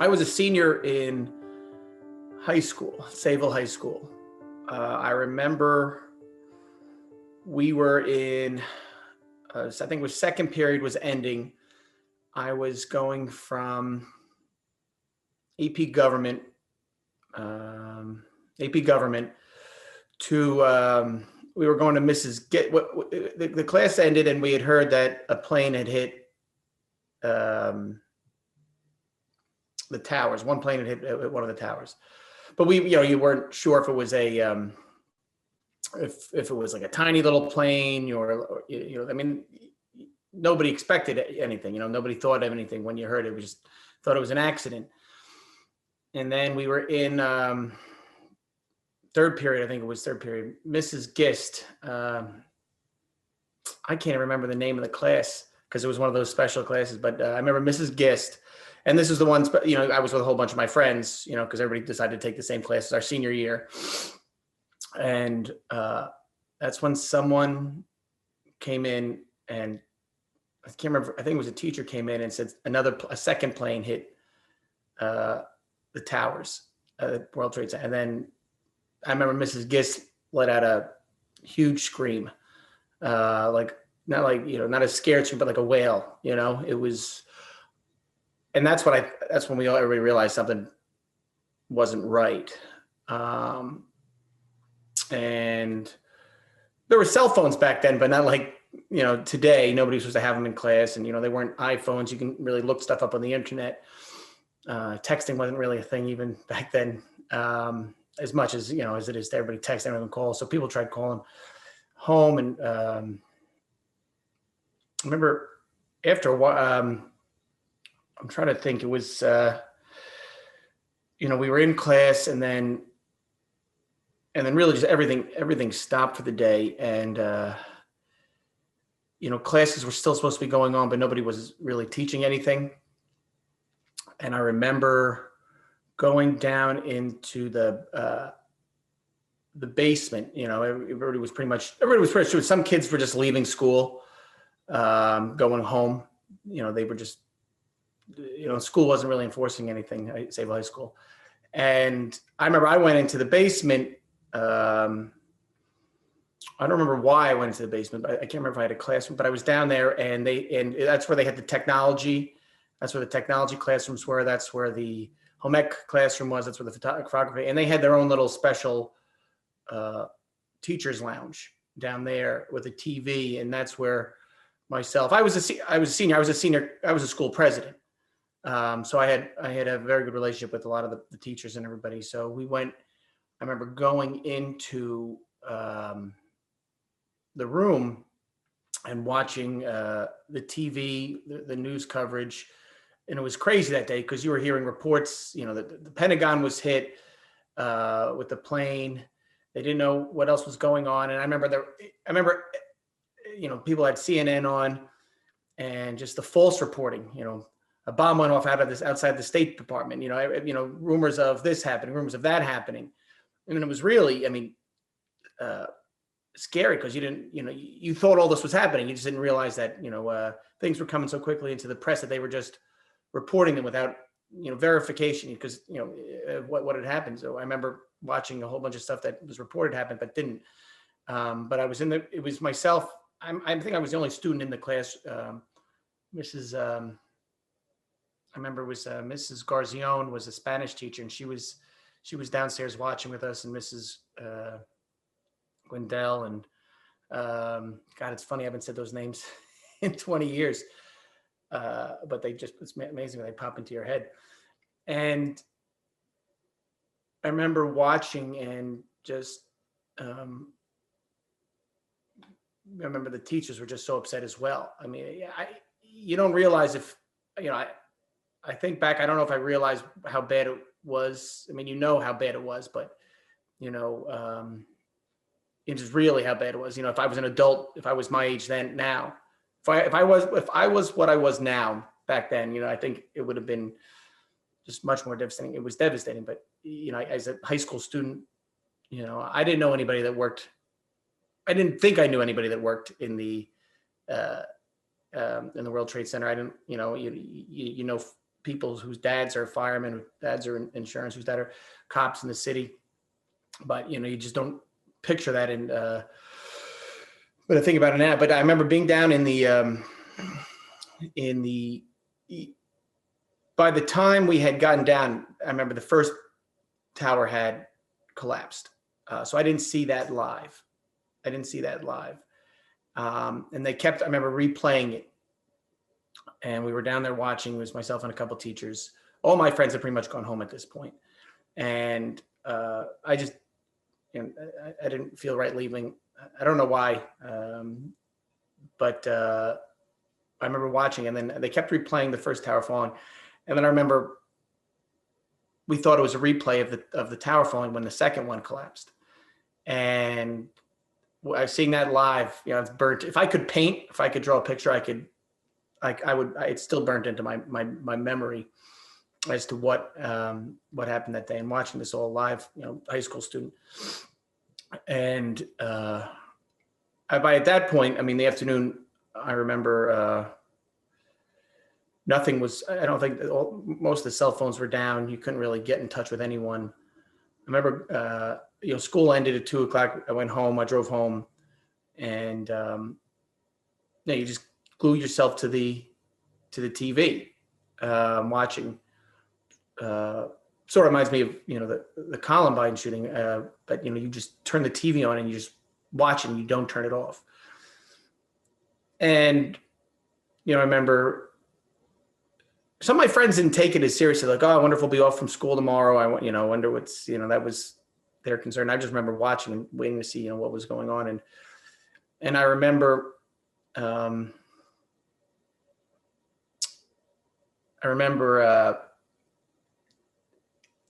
I was a senior in high school, Sayville High School. I remember we were in, I think it was second period was ending. I was going from AP government, AP government to, we were going to the class ended and we had heard that a plane had hit the towers. One plane had hit one of the towers, but you weren't sure if it was if it was like a tiny little plane or I mean, nobody expected anything, nobody thought of anything when you heard it. We just thought it was an accident. And then we were in third period, I think it was third period, Mrs. Gist. I can't remember the name of the class because it was one of those special classes, but I remember Mrs. Gist. And this is the ones, I was with a whole bunch of my friends, because everybody decided to take the same class as our senior year. And that's when someone came in and I can't remember, I think it was a teacher came in and said a second plane hit the towers, World Trade Center. And then I remember Mrs. Gist let out a huge scream, not a scared scream, but like a wail, it was. And that's when everybody realized something wasn't right. And there were cell phones back then, but not like, today. Nobody was supposed to have them in class, and they weren't iPhones. You can really look stuff up on the internet. Texting wasn't really a thing even back then, as much as as it is to everybody texting, everyone calls. So people tried calling home, and I remember after a while. I'm trying to think. It was, we were in class, and then really just everything stopped for the day, and classes were still supposed to be going on, but nobody was really teaching anything. And I remember going down into the basement. Everybody was pretty sure. Some kids were just leaving school, going home. They were just. School wasn't really enforcing anything at Sayville High School. And I remember I went into the basement. I don't remember why I went into the basement, but I can't remember if I had a classroom, but I was down there and that's where they had the technology. That's where the technology classrooms were. That's where the home ec classroom was. That's where the photography, and they had their own little special teacher's lounge down there with a TV. And that's where I was a senior. I was a school president. So I had a very good relationship with a lot of the teachers and everybody. So I remember going into the room and watching the TV, the news coverage. And it was crazy that day because you were hearing reports, the Pentagon was hit with the plane. They didn't know what else was going on. And I remember people had CNN on and just the false reporting, a bomb went off outside the State Department, rumors of this happening, rumors of that happening. And it was really, scary because you didn't, you thought all this was happening. You just didn't realize that, things were coming so quickly into the press that they were just reporting them without, verification because, what had happened. So I remember watching a whole bunch of stuff that was reported happened, but didn't. But it was myself. I think I was the only student in the class. I remember it was Mrs. Garzione was a Spanish teacher, and she was downstairs watching with us, and Mrs. Gwendell, and God, it's funny I haven't said those names in 20 years, but it's amazing when they pop into your head. And I remember watching and just I remember the teachers were just so upset as well. I mean, you don't realize if I think back, I don't know if I realized how bad it was. I mean, how bad it was, but, it's just really how bad it was. If I was an adult, if I was my age then, now, if I was what I was now back then, I think it would have been just much more devastating. It was devastating, but, as a high school student, I didn't know anybody that worked. I didn't think I knew anybody that worked in the World Trade Center. I didn't, people whose dads are firemen, whose dads are in insurance, whose dads are cops in the city. But, you know, you just don't picture that in, but I think about it now. But I remember being down in the, by the time we had gotten down, I remember the first tower had collapsed. So I didn't see that live. And they kept, I remember replaying it. And we were down there watching. It was myself and a couple teachers. All my friends had pretty much gone home at this point. And I just, you know, I didn't feel right leaving. I don't know why. But I remember watching, and then they kept replaying the first tower falling. And then I remember we thought it was a replay of the tower falling when the second one collapsed. And I was seeing that live, you know, it's burnt. If I could paint, if I could draw a picture, it's still burnt into my memory as to what happened that day, and watching this all live, you know, high school student. And by at that point, I mean, the afternoon, I remember nothing was, I don't think most of the cell phones were down. You couldn't really get in touch with anyone. I remember, you know, school ended at 2:00. I went home, I drove home, and you just glue yourself to the TV, watching. Sort of reminds me of, you know, the Columbine shooting, but, you know, you just turn the TV on and you just watch it and you don't turn it off. And, you know, I remember some of my friends didn't take it as seriously, like, oh, I wonder if we'll be off from school tomorrow. I wonder what's, you know, that was their concern. I just remember watching and waiting to see, you know, what was going on. And I remember,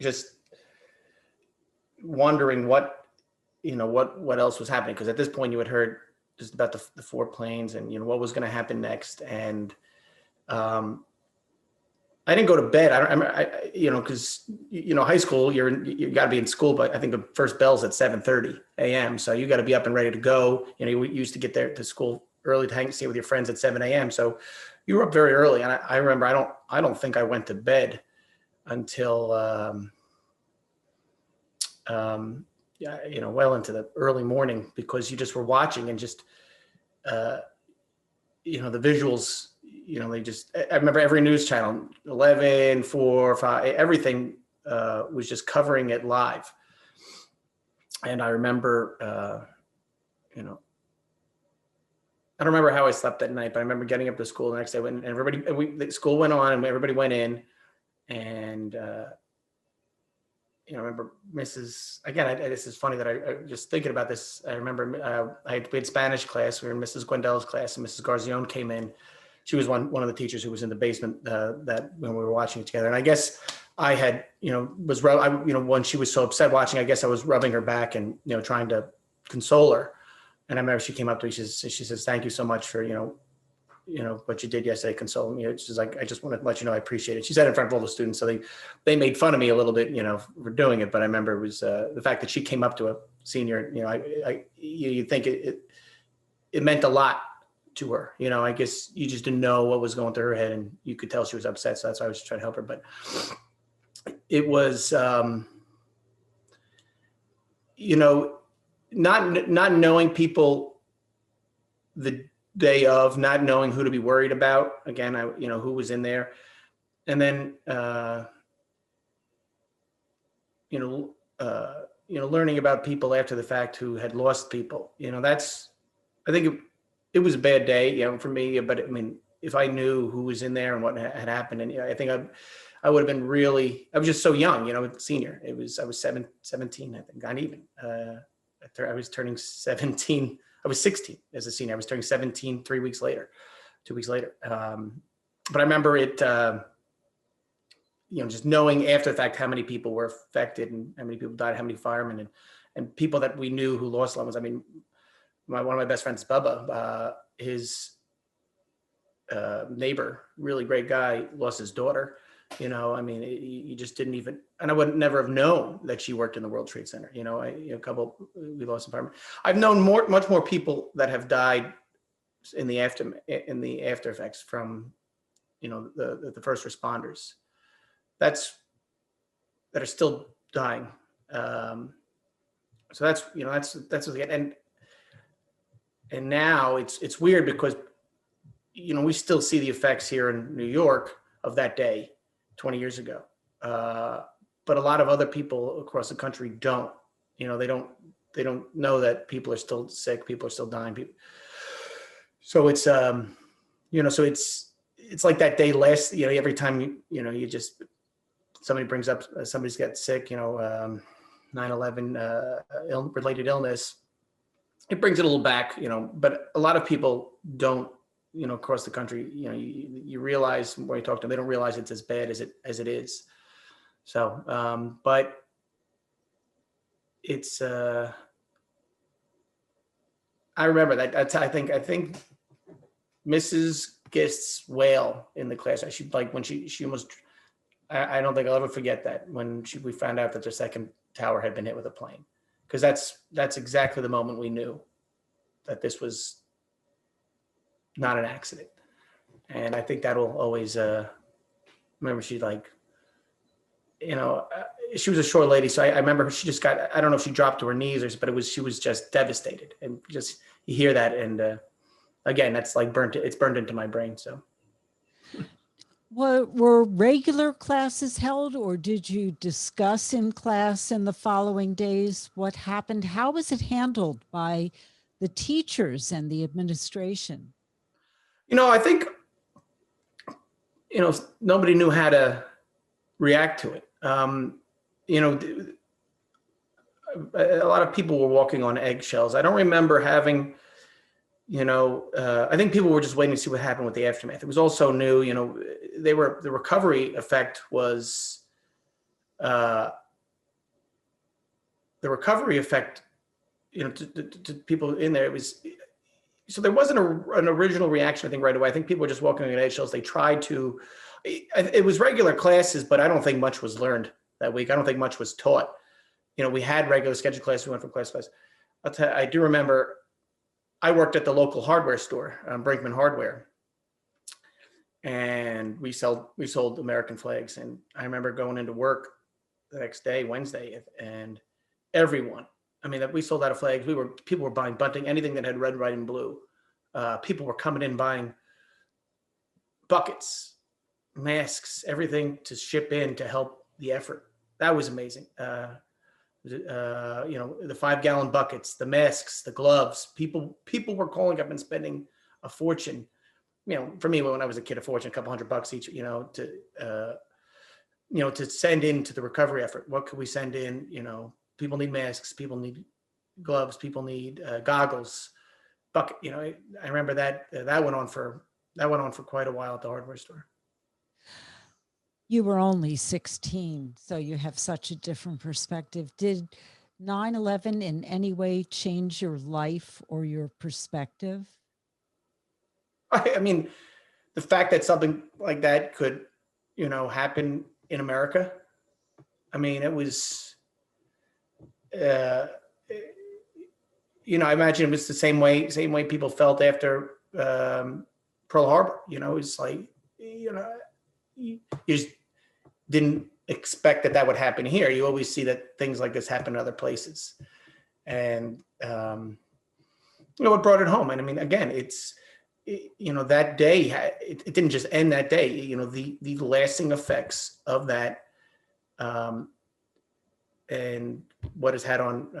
just wondering what else was happening. Because at this point you had heard just about the 4 planes and, you know, what was going to happen next. And I didn't go to bed. You know, because, you know, high school, you got to be in school, but I think the first bell's at 7:30 a.m. So you got to be up and ready to go. You know, you used to get there to school early to stay with your friends at 7 a.m. So you were up very early. And I remember, I don't think I went to bed until, you know, well into the early morning, because you just were watching and just, you know, the visuals, you know, I remember every news channel, 11, 4, 5, everything was just covering it live. And I remember, you know, I don't remember how I slept that night, but I remember getting up to school the next day, and the school went on and everybody went in, and, you know, I remember this is funny that I just thinking about this. I remember we had Spanish class. We were in Mrs. Gwendel's class, and Mrs. Garzione came in. She was one of the teachers who was in the basement that when we were watching it together. And I guess I had, you know, when she was so upset watching, I guess I was rubbing her back and, you know, trying to console her. And I remember she came up to me, she says, thank you so much for, you know, what you did yesterday, consoling me. She's like, I just want to let you know I appreciate it. She said it in front of all the students, so they made fun of me a little bit, you know, for doing it. But I remember it was the fact that she came up to a senior, you know, you think it meant a lot to her. You know, I guess you just didn't know what was going through her head, and you could tell she was upset. So that's why I was just trying to help her. But it was, you know, not knowing people the day of, not knowing who to be worried about. Again, you know, who was in there. And then, learning about people after the fact who had lost people, you know, I think it was a bad day, you know, for me, but I mean, if I knew who was in there and what had happened, and, you know, I think I would have been I was just so young, you know, senior. I was 17, I think, not even, I was turning 17. I was 16 as a senior. I was turning 17 2 weeks later. But I remember it, you know, just knowing after the fact how many people were affected and how many people died, how many firemen and people that we knew who lost loved ones. I mean, one of my best friends, Bubba, his neighbor, really great guy, lost his daughter. You know, I mean, you just didn't even, and I would never have known that she worked in the World Trade Center. You know, we lost a fireman. I've known much more people that have died in the after effects from the first responders that are still dying. So that's what they get. And now it's weird because, we still see the effects here in New York of that day 20 years ago. But a lot of other people across the country don't, they don't know that people are still sick. People are still dying. So it's, so it's like that day last, every time, you just, somebody brings up, somebody's got sick, 9/11 related illness, it brings it a little back, but a lot of people don't, across the country, you realize when you talk to them, they don't realize it's as bad as it is. So, but it's, I remember that. I think Mrs. Gist's wail in the class, when she almost, I don't think I'll ever forget that when we found out that their second tower had been hit with a plane, because that's exactly the moment we knew that this was not an accident. And I think that'll always, remember she she was a short lady. So I remember she just got, I don't know if she dropped to her knees but she was just devastated. And just, you hear that. And again, that's like it's burned into my brain. So. Were regular classes held, or did you discuss in class in the following days what happened? How was it handled by the teachers and the administration? I think, nobody knew how to react to it. A lot of people were walking on eggshells. I don't remember having, I think people were just waiting to see what happened with the aftermath. It was also new, the recovery effect was, to people in there, it was, so there wasn't an original reaction, I think, right away. I think people were just walking on eggshells. They tried to, it was regular classes, but I don't think much was learned that week. I don't think much was taught. We had regular scheduled classes. We went from class to class. I do remember I worked at the local hardware store, Brinkman Hardware, and we sold American flags. And I remember going into work the next day, Wednesday, and everyone, we sold out of flags. People were buying bunting, anything that had red, white, and blue. People were coming in buying buckets, masks, everything to ship in to help the effort. That was amazing. The 5-gallon buckets, the masks, the gloves. People were calling up and spending a fortune. For me, when I was a kid, a fortune, a couple $100 each. To send into the recovery effort. What could we send in? People need masks. People need gloves. People need goggles. Bucket. I remember that went on for quite a while at the hardware store. You were only 16, so you have such a different perspective. Did 9/11 in any way change your life or your perspective? The fact that something like that could, happen in America. It was, I imagine it was the same way people felt after Pearl Harbor. It's like, you just didn't expect that would happen here. You always see that things like this happen in other places. And, it brought it home. And again, it's, that day, it didn't just end that day, the lasting effects of that, and what it has had on,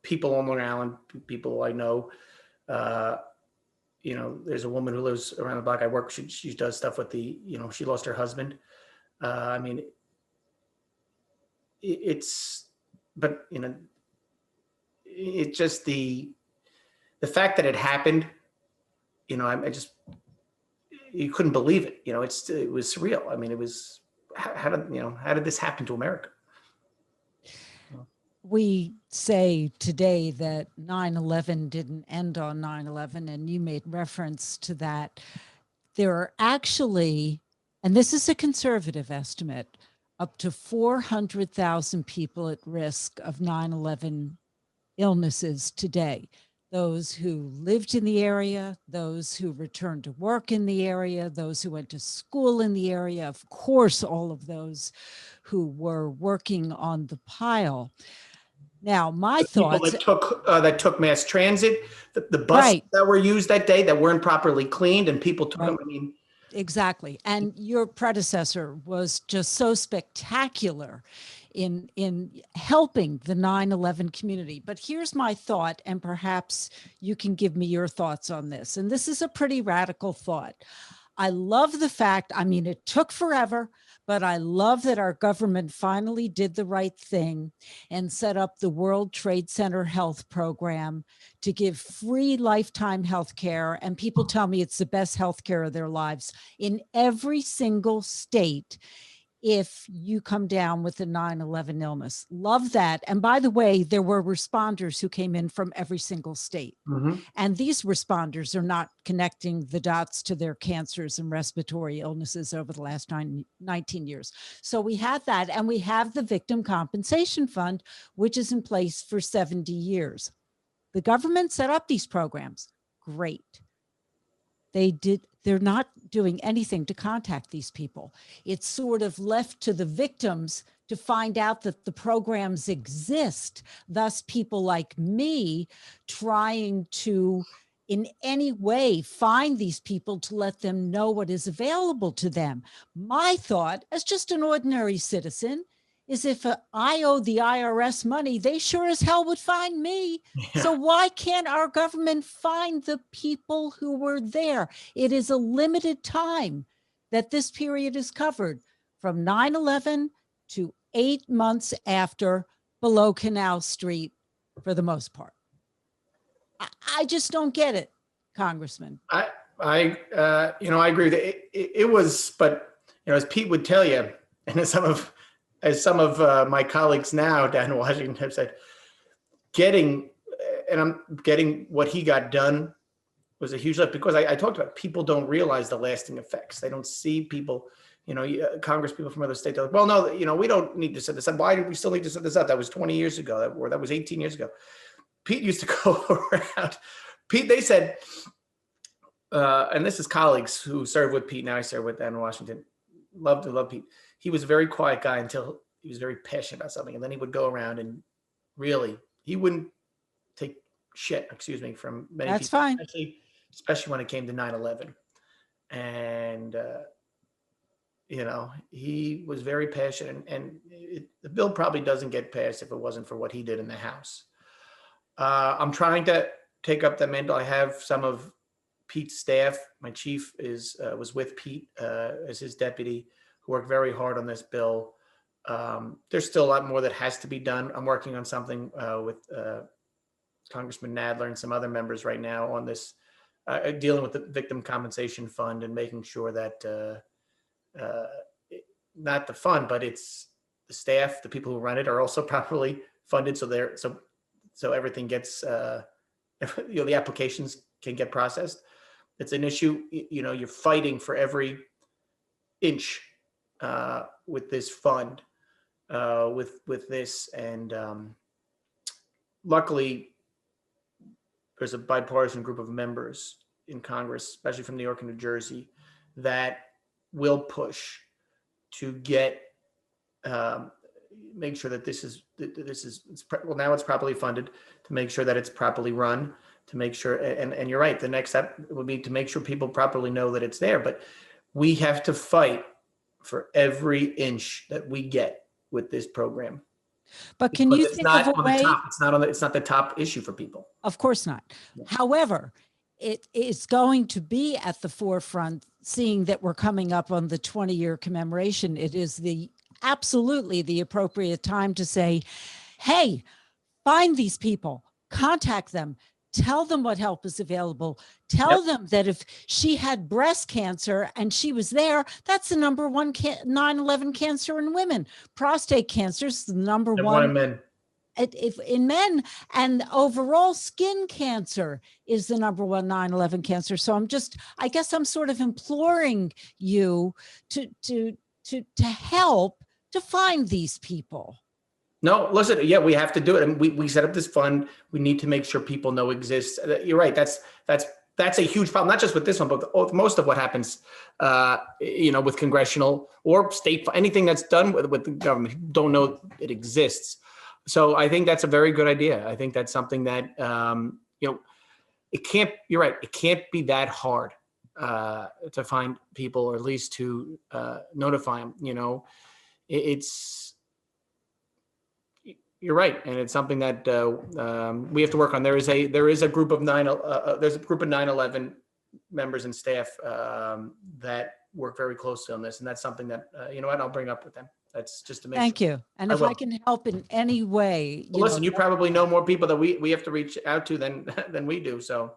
people on Long Island, people I know. There's a woman who lives around the block I work. She does stuff with she lost her husband. It's just the fact that it happened, you couldn't believe it. It was surreal. It was, how did this happen to America? We say today that 9/11 didn't end on 9/11, and you made reference to that. There are actually, and this is a conservative estimate, up to 400,000 people at risk of 9/11 illnesses today. those who lived in the area, those who returned to work in the area, those who went to school in the area, of course, all of those who were working on the pile. Now, my People thoughts, that took mass transit, the buses right, that were used that day that weren't properly cleaned, and people took them. right. I mean, Exactly. And your predecessor was just so spectacular in helping the 9/11 community. But here's my thought, and perhaps you can give me your thoughts on this. And this is a pretty radical thought. I love the fact, I mean, it took forever, but I love that our government finally did the right thing and set up the World Trade Center Health Program to give free lifetime health care. And people tell me it's the best health care of their lives in every single state if you come down with a 9/11 illness. Love that. And by the way, there were responders who came in from every single state. mhm. And these responders are not connecting the dots to their cancers and respiratory illnesses over the last 19 years. So we have that. And we have the Victim Compensation Fund, which is in place for 70 years. The government set up these programs. Great. They're not doing anything to contact these people. It's sort of left to the victims to find out that the programs exist. Thus, people like me trying to, in any way, find these people to let them know what is available to them. My thought, as just an ordinary citizen, is if I owe the IRS money, they sure as hell would find me. So why can't our government find the people who were there? It is a limited time that this period is covered, from 9/11 to 8 months after, below Canal Street, for the most part. I just don't get it, Congressman. I agree with it. It was, but as Pete would tell you, and as some of my colleagues now down in Washington have said, getting what he got done was a huge lift, because I talked about, people don't realize the lasting effects. They don't see people, Congress people from other states are like, well, no, we don't need to set this up. Why do we still need to set this up? That was 20 years ago, or that was 18 years ago. Pete used to go around. Pete, they said, and this is colleagues who serve with Pete. Now I serve with them in Washington. Love Pete. He was a very quiet guy until he was very passionate about something. And then he would go around and really, he wouldn't take shit, from many That's people. fine. Especially when it came to 9/11. And, he was very passionate. And the bill probably doesn't get passed if it wasn't for what he did in the House. I'm trying to take up that mantle. I have some of Pete's staff. My chief was with Pete as his deputy, who worked very hard on this bill. There's still a lot more that has to be done. I'm working on something with Congressman Nadler and some other members right now on this, dealing with the Victim Compensation Fund and making sure that not the fund, but it's the staff, the people who run it, are also properly funded, so everything gets, the applications can get processed. It's an issue, you're fighting for every inch with this fund, with this, and luckily there's a bipartisan group of members in Congress, especially from New York and New Jersey, that will push to get make sure that now it's properly funded, to make sure that it's properly run, to make sure, and you're right, the next step would be to make sure people properly know that it's there. But we have to fight for every inch that we get with this program. But can you think of a way? It's not the top issue for people. Of course not. Yeah. However, it is going to be at the forefront, seeing that we're coming up on the 20-year commemoration. It is absolutely the appropriate time to say, hey, find these people, contact them, tell them what help is available. Tell them that if she had breast cancer and she was there, that's the number one 9/11 cancer in women. Prostate cancer is the number one in men. In men, and overall skin cancer is the number one 9/11 cancer. So I guess I'm sort of imploring you to help to find these people. No, listen, yeah, we have to do it. And we set up this fund. We need to make sure people know exists. You're right. That's a huge problem, not just with this one, but with most of what happens, with congressional or state, anything that's done with the government, people don't know it exists. So I think that's a very good idea. I think that's something that, you're right. It can't be that hard to find people, or at least to notify them, you're right, and it's something that we have to work on. There is a group of 9/11 members and staff that work very closely on this, and that's something that I'll bring up with them. That's just to make Thank sure. you. And if I can help in any way, Well, listen, you probably know more people that we have to reach out to than we do. So,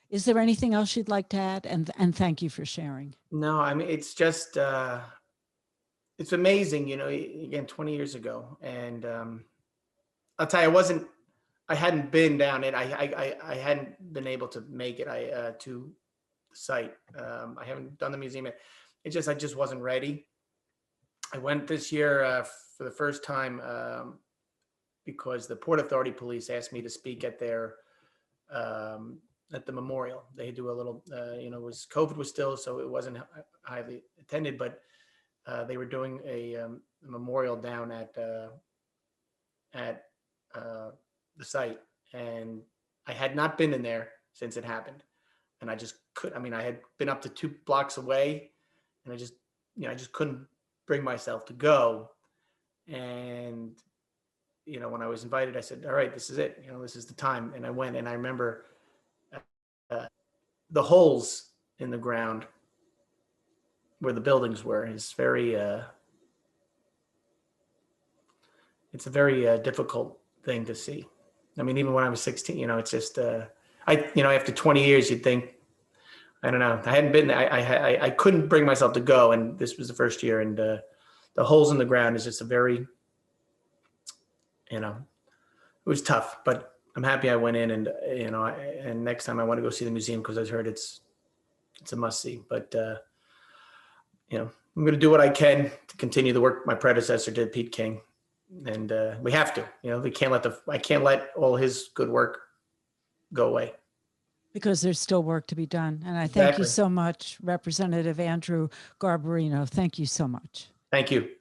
is there anything else you'd like to add? And thank you for sharing. no, I mean, it's just it's amazing, again, 20 years ago. And I'll tell you, I hadn't been down it. I hadn't been able to make it to the site. I haven't done the museum yet. I just wasn't ready. I went this year for the first time because the Port Authority police asked me to speak at their at the memorial. They do a little, COVID was still, so it wasn't highly attended, but they were doing a memorial down at the site, and I had not been in there since it happened, and I just could. I mean, I had been up to 2 blocks away, and I just couldn't bring myself to go. And when I was invited, I said, "All right, this is it. This is the time." And I went, and I remember the holes in the ground where the buildings were is very it's a very difficult thing to see. I mean, even when I was 16, it's just after 20 years, you'd think, I don't know, I hadn't been there. I couldn't bring myself to go, and this was the first year, and the holes in the ground is just a very, it was tough, but I'm happy I went in, and and next time I want to go see the museum because I've heard it's a must see. But I'm going to do what I can to continue the work my predecessor did, Pete King, and we have to. I can't let all his good work go away. Because there's still work to be done. And I thank you Exactly. so much, Representative Andrew Garbarino. Thank you so much. Thank you.